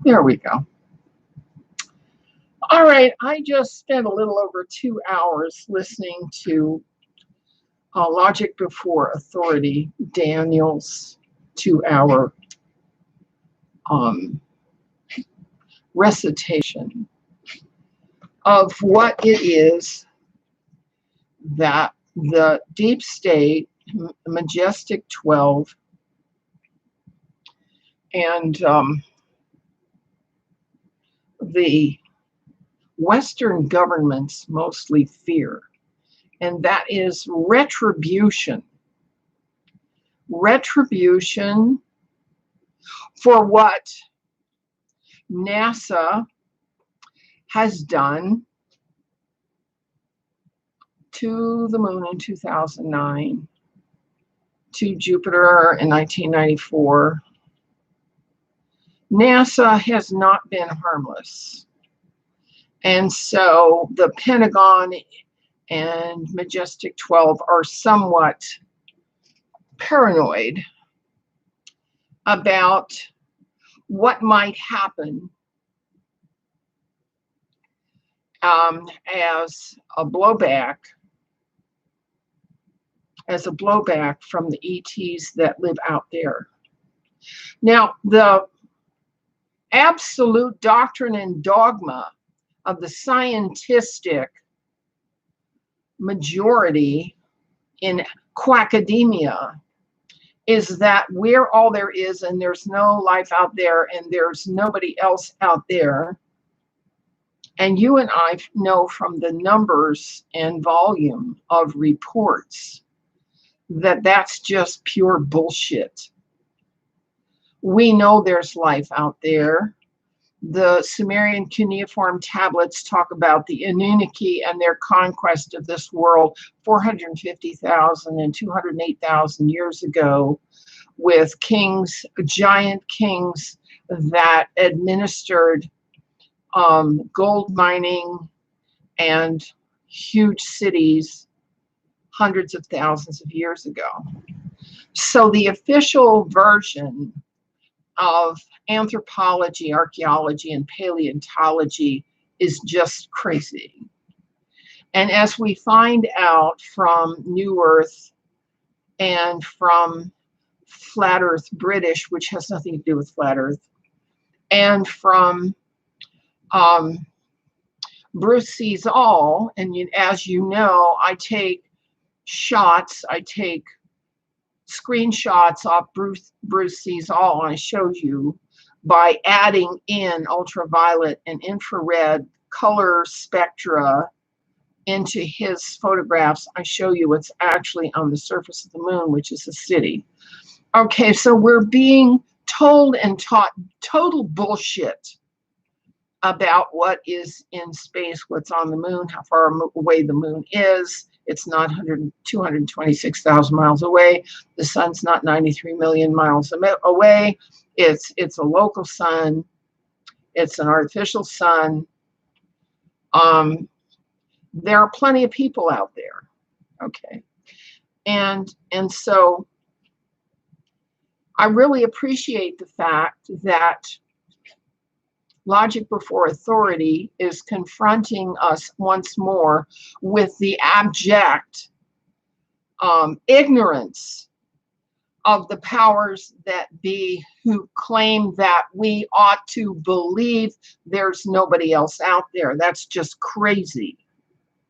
There we go. All right, I just spent a little over 2 hours listening to Logic Before Authority, Daniel's 2-hour recitation of what it is that the deep state, Majestic 12, and the Western governments mostly fear, and that is retribution. Retribution for what NASA has done to the moon in 2009, to Jupiter in 1994. NASA has not been harmless. And so the Pentagon and Majestic 12 are somewhat paranoid about what might happen as a blowback from the ETs that live out there. Now, the absolute doctrine and dogma of the scientific majority in quackademia is that we're all there is, and there's no life out there, and there's nobody else out there. And you and I know from the numbers and volume of reports that that's just pure bullshit. We know there's life out there. The Sumerian cuneiform tablets talk about the Anunnaki and their conquest of this world 450,000 and 208,000 years ago, with kings, giant kings that administered gold mining and huge cities hundreds of thousands of years ago. So the official version of anthropology, archaeology, and paleontology is just crazy. And as we find out from New Earth and from Flat Earth British, which has nothing to do with Flat Earth, and from Bruce Sees All, and as you know, I take screenshots off Bruce Sees All, and I show you by adding in ultraviolet and infrared color spectra into his photographs. I show you what's actually on the surface of the moon, which is a city. Okay, so we're being told and taught total bullshit about what is in space, what's on the moon, how far away the moon is. It's not 226,000 miles away. The sun's not 93 million miles away. It's a local sun. It's an artificial sun. There are plenty of people out there. Okay. And so I really appreciate the fact that Logic Before Authority is confronting us once more with the abject ignorance of the powers that be, who claim that we ought to believe there's nobody else out there. That's just crazy.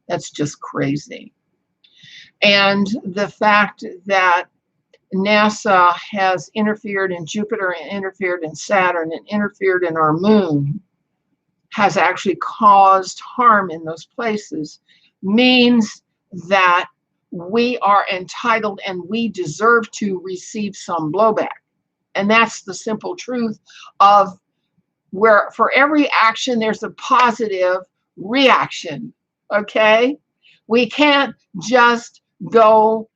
That's just crazy. And the fact that NASA has interfered in Jupiter and interfered in Saturn and interfered in our moon has actually caused harm in those places means that we are entitled and we deserve to receive some blowback. And that's the simple truth of where for every action, there's a positive reaction, okay? We can't just go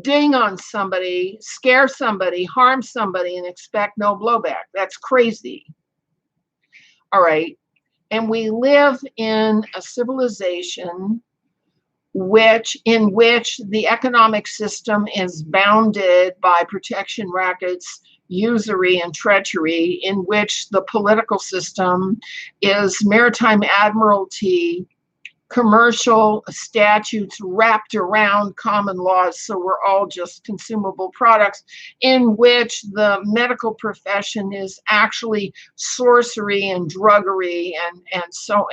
ding on somebody, scare somebody, harm somebody, and expect no blowback. That's crazy. All right. And we live in a civilization in which the economic system is bounded by protection rackets, usury and treachery, in which the political system is maritime admiralty, commercial statutes wrapped around common laws, so we're all just consumable products, in which the medical profession is actually sorcery and druggery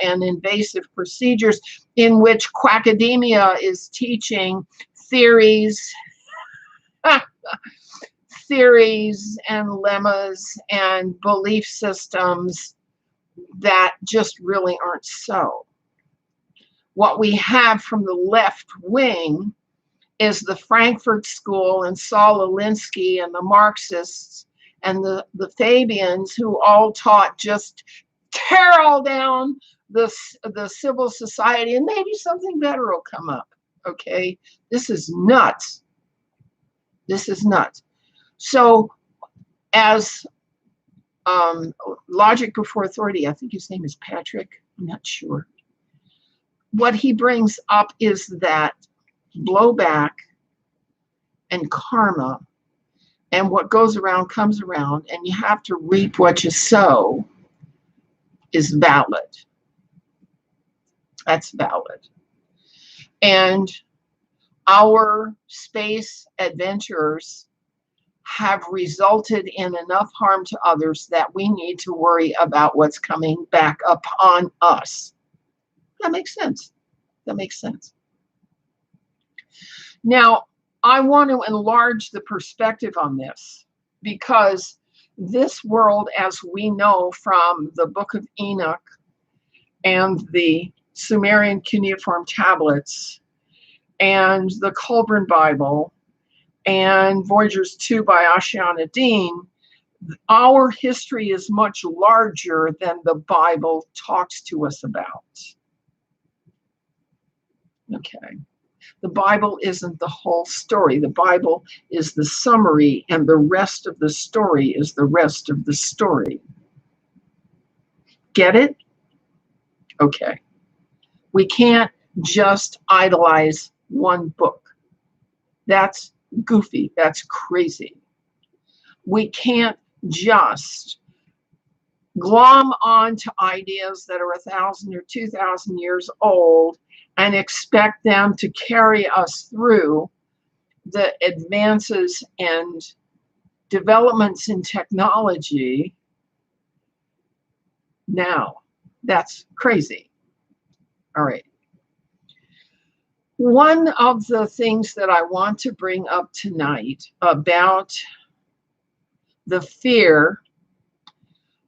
and invasive procedures, in which quackademia is teaching theories theories and lemmas and belief systems that just really aren't so. What we have from the left wing is the Frankfurt School and Saul Alinsky and the Marxists and the Fabians, who all taught just tear all down the civil society and maybe something better will come up. Okay, this is nuts. This is nuts. So as Logic Before Authority, I think his name is Patrick, I'm not sure. What he brings up is that blowback and karma and what goes around comes around, and you have to reap what you sow is valid. That's valid. And our space adventures have resulted in enough harm to others that we need to worry about what's coming back upon us. That makes sense. That makes sense. Now, I want to enlarge the perspective on this, because this world, as we know from the Book of Enoch and the Sumerian cuneiform tablets and the Colburn Bible and Voyagers 2 by Oceana Dean, our history is much larger than the Bible talks to us about. Okay. The Bible isn't the whole story. The Bible is the summary, and the rest of the story is the rest of the story. Get it? Okay. We can't just idolize one book. That's goofy. That's crazy. We can't just glom onto ideas that are 1,000 or 2,000 years old and expect them to carry us through the advances and developments in technology now. That's crazy. All right. One of the things that I want to bring up tonight about the fear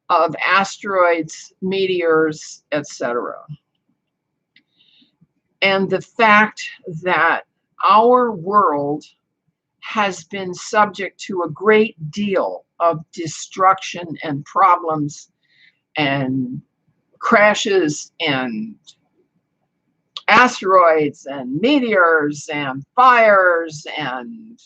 of asteroids, meteors, etc., and the fact that our world has been subject to a great deal of destruction and problems and crashes and asteroids and meteors and fires and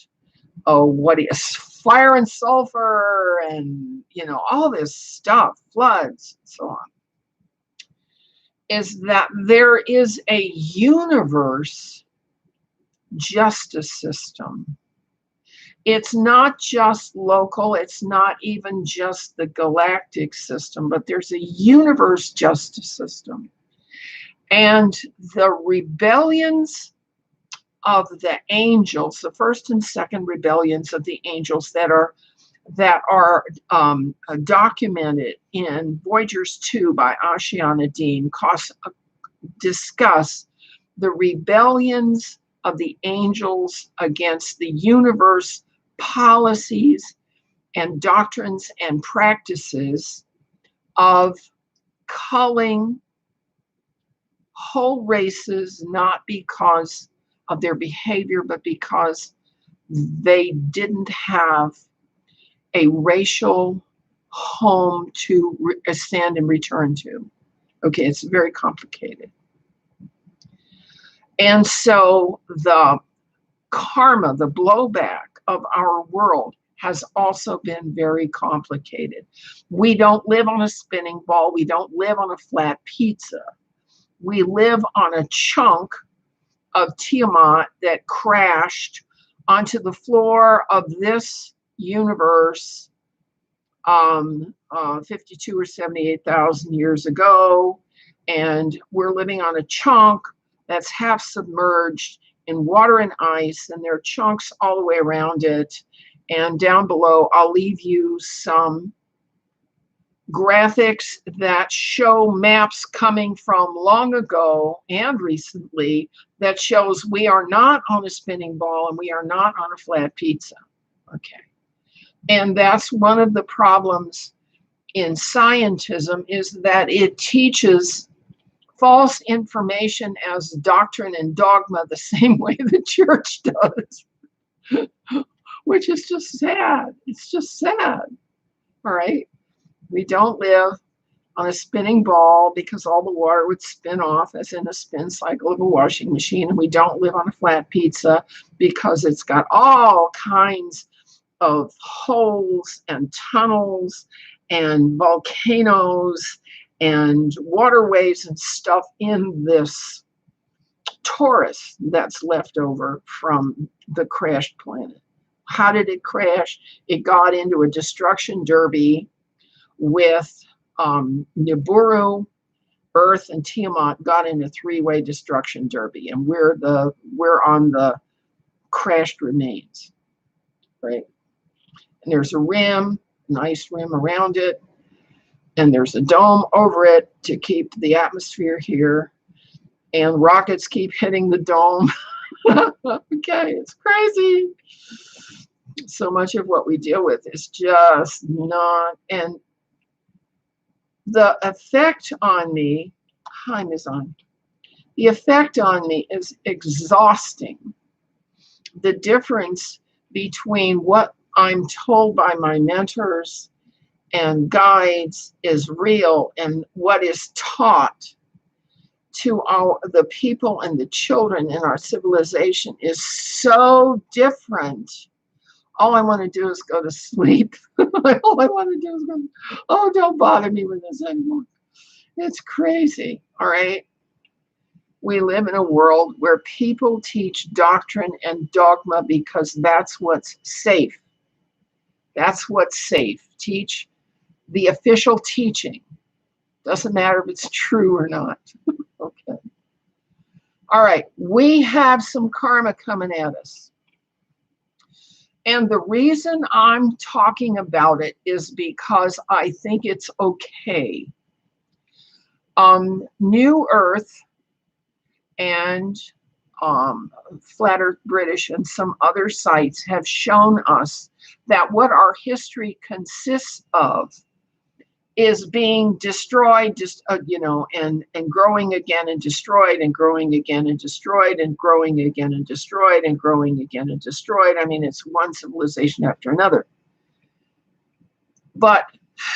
fire and sulfur and all this stuff, floods and so on, is that there is a universe justice system. It's not just local, it's not even just the galactic system, but there's a universe justice system. And the rebellions of the angels, the first and second rebellions of the angels that are documented in Voyagers 2 by Oceana Dean, discuss the rebellions of the angels against the universe policies and doctrines and practices of culling whole races, not because of their behavior, but because they didn't have a racial home to ascend and return to. Okay, it's very complicated. And so the karma, the blowback of our world has also been very complicated. We don't live on a spinning ball. We don't live on a flat pizza. We live on a chunk of Tiamat that crashed onto the floor of this universe 52 or 78,000 years ago, and we're living on a chunk that's half submerged in water and ice, and there are chunks all the way around it. And down below, I'll leave you some graphics that show maps coming from long ago and recently that shows we are not on a spinning ball and we are not on a flat pizza. Okay. And that's one of the problems in scientism, is that it teaches false information as doctrine and dogma the same way the church does, which is just sad. It's just sad. All right. We don't live on a spinning ball because all the water would spin off as in a spin cycle of a washing machine. And we don't live on a flat pizza because it's got all kinds of holes and tunnels and volcanoes and waterways and stuff in this torus that's left over from the crashed planet. How did it crash? It got into a destruction derby with Nibiru, Earth, and Tiamat got in a three-way destruction derby, and we're on the crashed remains, right? And there's a rim, nice rim around it, and there's a dome over it to keep the atmosphere here, and rockets keep hitting the dome. Okay, it's crazy. So much of what we deal with is just not, and the effect on me, time is on. The effect on me is exhausting. The difference between what I'm told by my mentors and guides is real, and what is taught to the people and the children in our civilization is so different. All I want to do is go to sleep. All I want to do is go, oh, don't bother me with this anymore. It's crazy, all right? We live in a world where people teach doctrine and dogma because that's what's safe. That's what's safe. Teach the official teaching. Doesn't matter if it's true or not. Okay. All right, we have some karma coming at us. And the reason I'm talking about it is because I think it's okay. New Earth and Flat Earth British and some other sites have shown us that what our history consists of is being destroyed, just and growing again and destroyed and growing again and destroyed and growing again and destroyed and growing again and destroyed. I mean, it's one civilization after another. But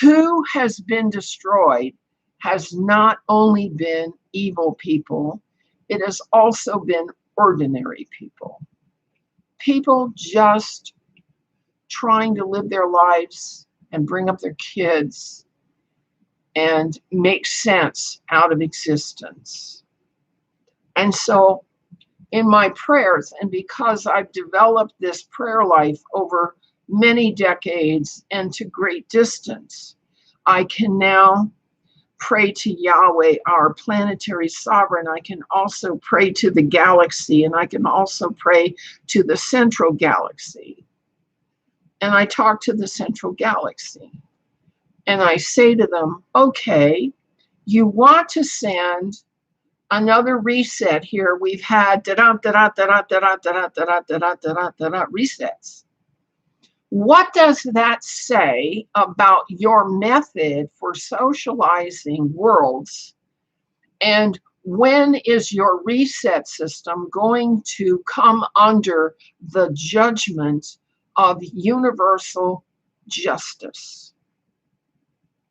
who has been destroyed has not only been evil people, it has also been ordinary people. People just trying to live their lives and bring up their kids and make sense out of existence. And so in my prayers, and because I've developed this prayer life over many decades and to great distance, I can now pray to Yahweh, our planetary sovereign. I can also pray to the galaxy, and I can also pray to the central galaxy. And I talk to the central galaxy. And I say to them, okay, you want to send another reset here. We've had resets. What does that say about your method for socializing worlds? And when is your reset system going to come under the judgment of universal justice?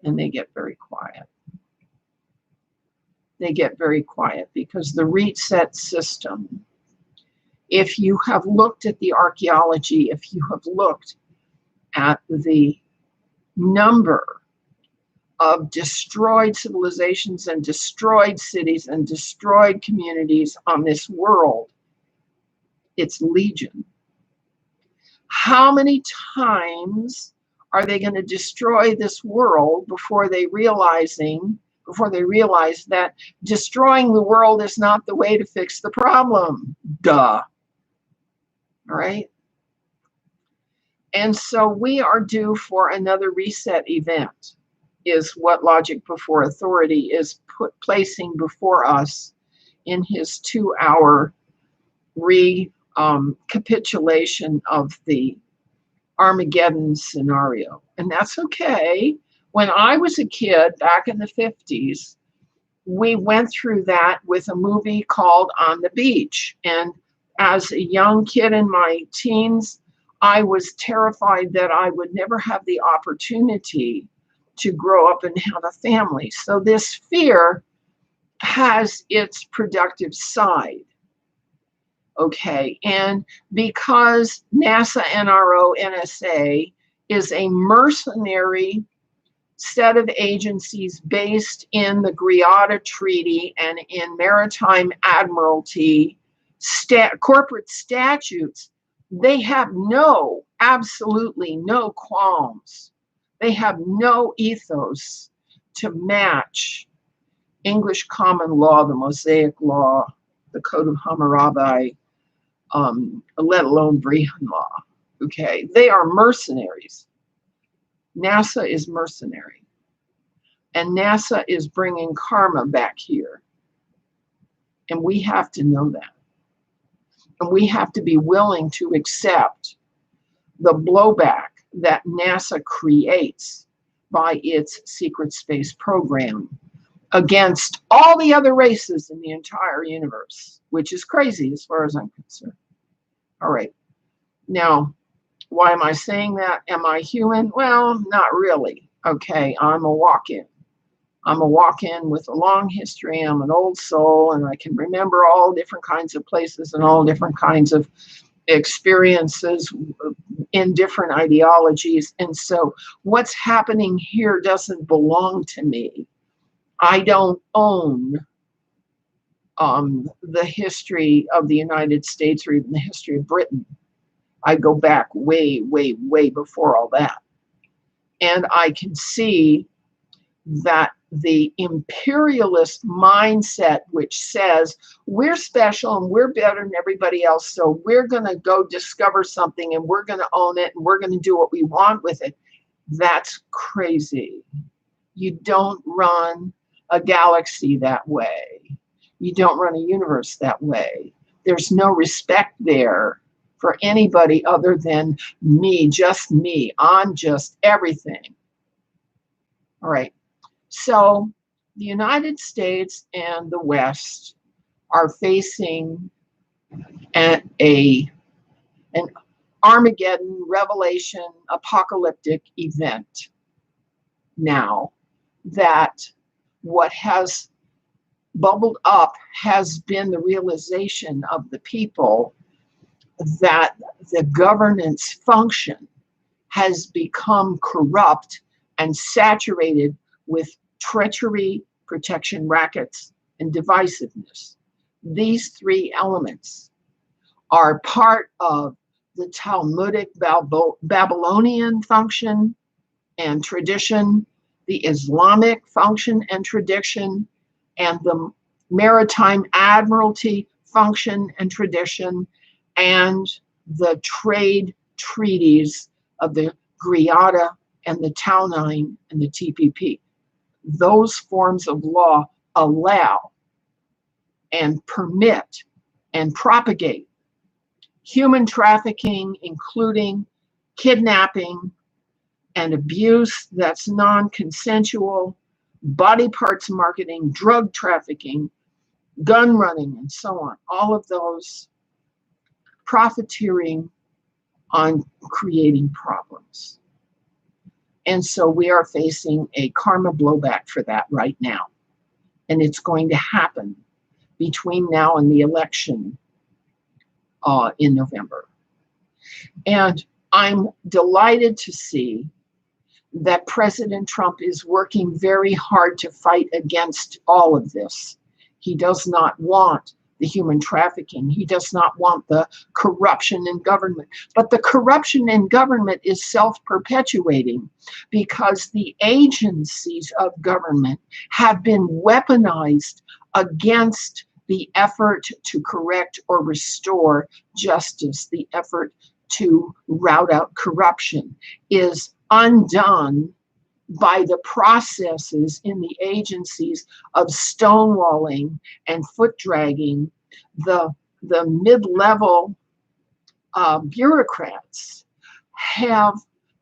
And they get very quiet. They get very quiet because the reset system, if you have looked at the archaeology, if you have looked at the number of destroyed civilizations and destroyed cities and destroyed communities on this world, it's legion. How many times Are they going to destroy this world before they realize that destroying the world is not the way to fix the problem? Duh. All right. And so we are due for another reset event, is what Logic Before Authority is placing before us in his 2-hour recapitulation of the Armageddon scenario. And that's okay. When I was a kid back in the 50s, we went through that with a movie called On the Beach. And as a young kid in my teens, I was terrified that I would never have the opportunity to grow up and have a family. So this fear has its productive side. Okay, and because NASA, NRO, NSA is a mercenary set of agencies based in the Greada Treaty and in maritime admiralty corporate statutes, they have absolutely no qualms. They have no ethos to match English common law, the Mosaic Law, the Code of Hammurabi, let alone Brehon law. Okay, they are mercenaries. NASA is mercenary. And NASA is bringing karma back here. And we have to know that. And we have to be willing to accept the blowback that NASA creates by its secret space program against all the other races in the entire universe, which is crazy as far as I'm concerned. All right. Now, why am I saying that? Am I human? Well, not really. Okay, I'm a walk-in. I'm a walk-in with a long history. I'm an old soul, and I can remember all different kinds of places and all different kinds of experiences in different ideologies. And so what's happening here doesn't belong to me. I don't own the history of the United States or even the history of Britain. I go back way, way, way before all that. And I can see that the imperialist mindset, which says we're special and we're better than everybody else, so we're going to go discover something and we're going to own it and we're going to do what we want with it, that's crazy. You don't run a galaxy that way. You don't run a universe that way. There's no respect there for anybody other than me, just me. I'm just everything. All right. So the United States and the West are facing an Armageddon Revelation apocalyptic event now, that what has bubbled up has been the realization of the people that the governance function has become corrupt and saturated with treachery, protection rackets, and divisiveness. These three elements are part of the Talmudic Babylonian function and tradition, the Islamic function and tradition, and the maritime admiralty function and tradition, and the trade treaties of the Greada and the Taunine and the TPP. Those forms of law allow and permit and propagate human trafficking, including kidnapping and abuse that's non-consensual, body parts marketing, drug trafficking, gun running, and so on. All of those profiteering on creating problems. And so we are facing a karma blowback for that right now. And it's going to happen between now and the election in November. And I'm delighted to see that President Trump is working very hard to fight against all of this. He does not want the human trafficking. He does not want the corruption in government. But the corruption in government is self-perpetuating because the agencies of government have been weaponized against the effort to correct or restore justice. The effort to rout out corruption is undone by the processes in the agencies of stonewalling and foot dragging. The mid-level bureaucrats have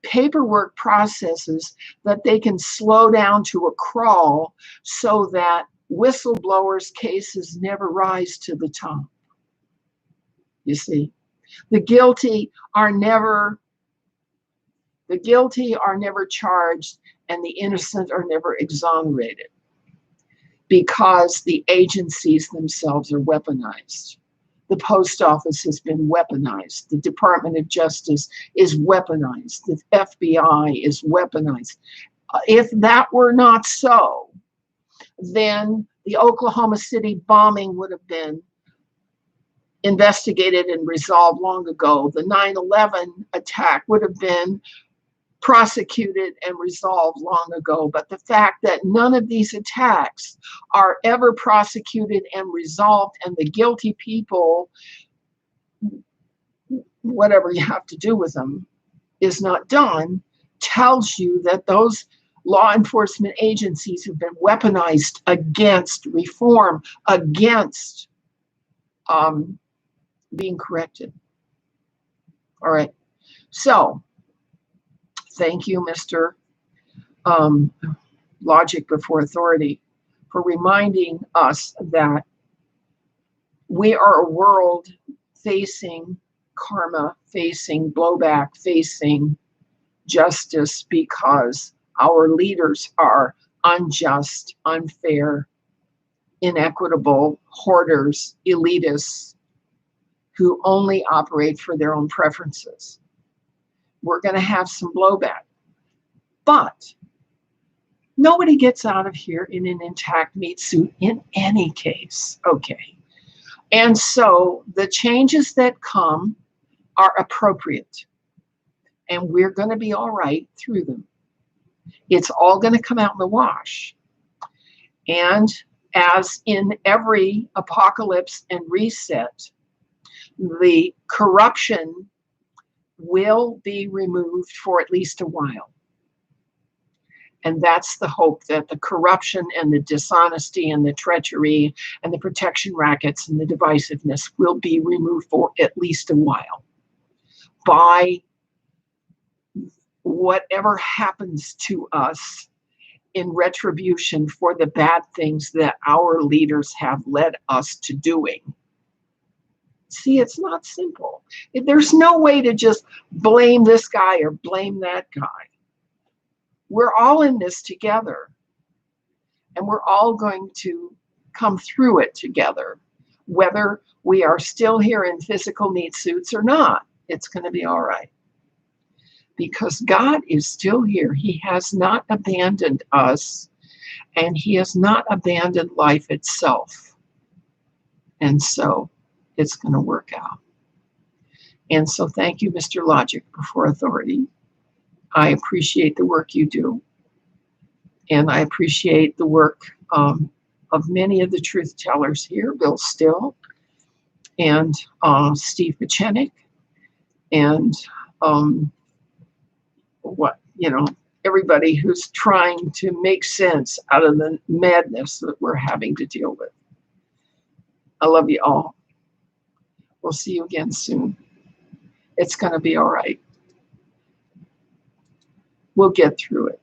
paperwork processes that they can slow down to a crawl so that whistleblowers' cases never rise to the top. You see, the guilty are never charged, and the innocent are never exonerated because the agencies themselves are weaponized. The post office has been weaponized. The Department of Justice is weaponized. The FBI is weaponized. If that were not so, then the Oklahoma City bombing would have been investigated and resolved long ago. The 9/11 attack would have been prosecuted and resolved long ago. But the fact that none of these attacks are ever prosecuted and resolved, and the guilty people, whatever you have to do with them, is not done, tells you that those law enforcement agencies have been weaponized against reform, against being corrected. All right. So thank you, Mr. Logic Before Authority, for reminding us that we are a world facing karma, facing blowback, facing justice because our leaders are unjust, unfair, inequitable, hoarders, elitists who only operate for their own preferences. We're going to have some blowback, but nobody gets out of here in an intact meat suit in any case. Okay. And so the changes that come are appropriate, and we're going to be all right through them. It's all going to come out in the wash. And as in every apocalypse and reset, the corruption will be removed for at least a while. And that's the hope, that the corruption and the dishonesty and the treachery and the protection rackets and the divisiveness will be removed for at least a while by whatever happens to us in retribution for the bad things that our leaders have led us to doing. See, it's not simple. There's no way to just blame this guy or blame that guy. We're all in this together, and we're all going to come through it together, whether we are still here in physical meat suits or not. It's going to be all right, because God is still here. He has not abandoned us, and he has not abandoned life itself. And so it's going to work out. And so thank you, Mr. Logic Before Authority. I appreciate the work you do. And I appreciate the work of many of the truth tellers here, Bill Still and Steve Pachenik, and everybody who's trying to make sense out of the madness that we're having to deal with. I love you all. We'll see you again soon. It's going to be all right. We'll get through it.